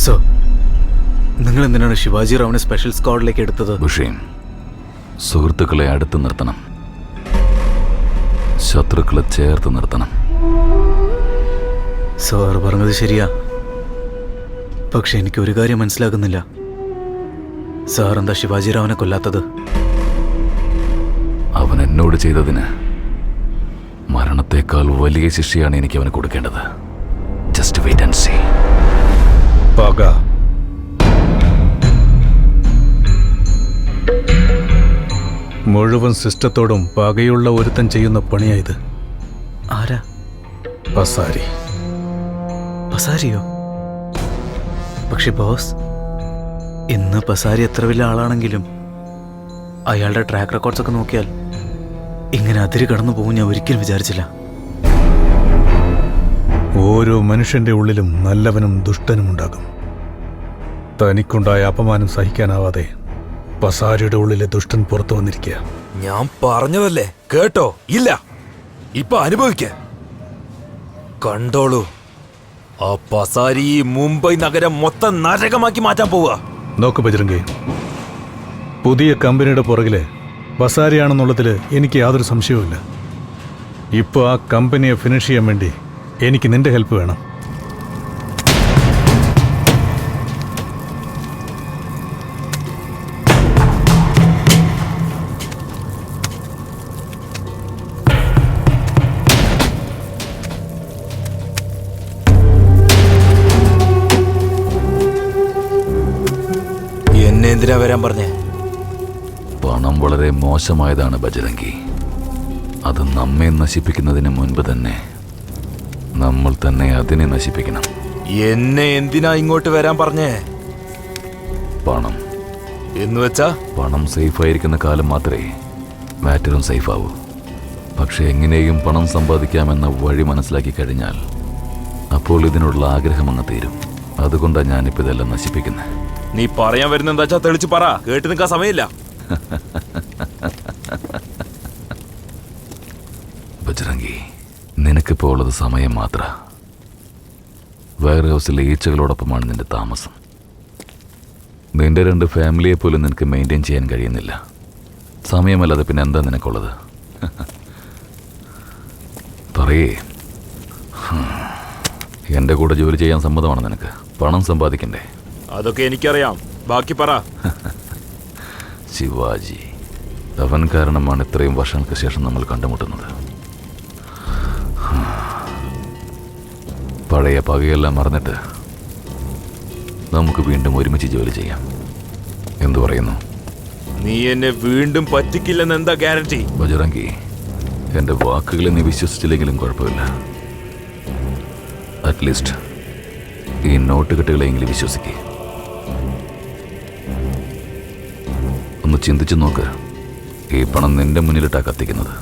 So നിങ്ങൾ എന്തിനാണ് Shivaji റാവിനെ special സ്ക്വാഡിലേക്ക് എടുത്തത്? ബുഷീൻ, സുഹൃത്തുക്കളെ അടുത്ത് നിർത്തണം, ശത്രുക്കളെ ചേർത്ത് നിർത്തണം. സാർ പറഞ്ഞത് ശരിയാ, പക്ഷെ എനിക്ക് ഒരു കാര്യം മനസ്സിലാകുന്നില്ല. സാർ എന്താ ശിവാജി റാവിനെ കൊല്ലാത്തത്? അവൻ എന്നോട് ചെയ്തതിന് മരണത്തേക്കാൾ വലിയ ശിക്ഷയാണ് എനിക്ക് അവന് കൊടുക്കേണ്ടത്. Just wait and see. പക, മുഴുവൻ സിസ്റ്റത്തോടും പകയുള്ള ഒരുത്തൻ ചെയ്യുന്ന പണിയായത്. ആരാ? പസാരി. പസാരിയോ? പക്ഷെ ബോസ്, ഇന്ന് പസാരി എത്ര വലിയ ആളാണെങ്കിലും അയാളുടെ ട്രാക്ക് റെക്കോർഡ്സ് ഒക്കെ നോക്കിയാൽ ഇങ്ങനെ അതിര് കടന്നു പോകും ഞാൻ ഒരിക്കലും വിചാരിച്ചില്ല. ഓരോ മനുഷ്യന്റെ ഉള്ളിലും നല്ലവനും ദുഷ്ടനും ഉണ്ടാകും. തനിക്കുണ്ടായ അപമാനം സഹിക്കാനാവാതെ പസാരിയുടെ ഉള്ളിലെ ദുഷ്ടൻ പുറത്തു വന്നിരിക്കുക. ഞാൻ പറഞ്ഞതല്ലേ കേട്ടോ? ഇല്ല, ഇപ്പൊ അനുഭവിക്ക. കണ്ടോളൂ, ആ പസാരി ഈ മുംബൈ നഗരം മൊത്തം നരകമാക്കി മാറ്റാൻ പോവുക. നോക്ക് ബജ്രംഗി, പുതിയ കമ്പനിയുടെ പുറകില് പസാരിയാണെന്നുള്ളതിൽ എനിക്ക് യാതൊരു സംശയവുമില്ല. ഇപ്പോൾ ആ കമ്പനിയെ ഫിനിഷ് ചെയ്യാൻ വേണ്ടി എനിക്ക് നിന്റെ ഹെൽപ്പ് വേണം. എന്നെ എന്തിനാ വരാൻ പറഞ്ഞേ? പണം വളരെ മോശമായതാണ് ബജരംഗി. അത് നമ്മെ നശിപ്പിക്കുന്നതിന് മുൻപ് തന്നെ നമ്മൾ തന്നെ അതിനെ നശിപ്പിക്കണം. എന്നെ എന്തിനാ ഇങ്ങോട്ട് വരാൻ പറഞ്ഞേ? പണം എന്ന് വെച്ചാ? പണം സേഫായിരിക്കുന്ന കാലം മാത്രമേ മാറ്ററും സേഫ് ആവൂ. പക്ഷെ എങ്ങനെയും പണം സമ്പാദിക്കാമെന്ന വഴി മനസ്സിലാക്കി കഴിഞ്ഞാൽ അപ്പോൾ ഇതിനുള്ള ആഗ്രഹം അങ്ങ് തീരും. അതുകൊണ്ടാണ് ഞാനിപ്പോൾ ഇതെല്ലാം നശിപ്പിക്കുന്നത്. നീ പറയാൻ വരുന്ന എന്താ വെച്ചാ തെളിച്ച് പറ, കേട്ട് നിൽക്കാൻ സമയമില്ല. ബജറംഗി, നിനക്കിപ്പോൾ ഉള്ളത് സമയം മാത്ര. വെയർ ഹൗസിലെ ഈച്ചകളോടൊപ്പമാണ് നിന്റെ താമസം. നിന്റെ 2 ഫാമിലിയെ പോലും നിനക്ക് മെയിൻറ്റെയിൻ ചെയ്യാൻ കഴിയുന്നില്ല. സമയമല്ലാതെ പിന്നെ എന്താ നിനക്കുള്ളത്? പറയേ, എൻ്റെ കൂടെ ജോലി ചെയ്യാൻ സമ്മതമാണ് നിനക്ക്? പണം സമ്പാദിക്കണ്ടേ? അതൊക്കെ എനിക്കറിയാം, ബാക്കി പറ. ശിവാജി, അവൻ കാരണമാണ് ഇത്രയും വർഷങ്ങൾക്ക് ശേഷം നമ്മൾ കണ്ടുമുട്ടുന്നത്. പഴയ പകയെല്ലാം മറന്നിട്ട് നമുക്ക് വീണ്ടും ഒരുമിച്ച് ജോലി ചെയ്യാം. എന്തു പറയുന്നു? നീ എന്നെ വീണ്ടും പറ്റിക്കില്ലെന്ന് എന്താ ഗ്യാരണ്ടി? ബജറംഗി, എൻ്റെ വാക്കുകളെ നീ വിശ്വസിച്ചില്ലെങ്കിലും കുഴപ്പമില്ല. അറ്റ്ലീസ്റ്റ് ഈ നോട്ടുകെട്ടുകളെങ്കിലും വിശ്വസിക്കേ. ഒന്ന് ചിന്തിച്ചു നോക്ക്, ഈ പണം നിന്റെ മുന്നിലിട്ടാ കത്തിക്കുന്നത്.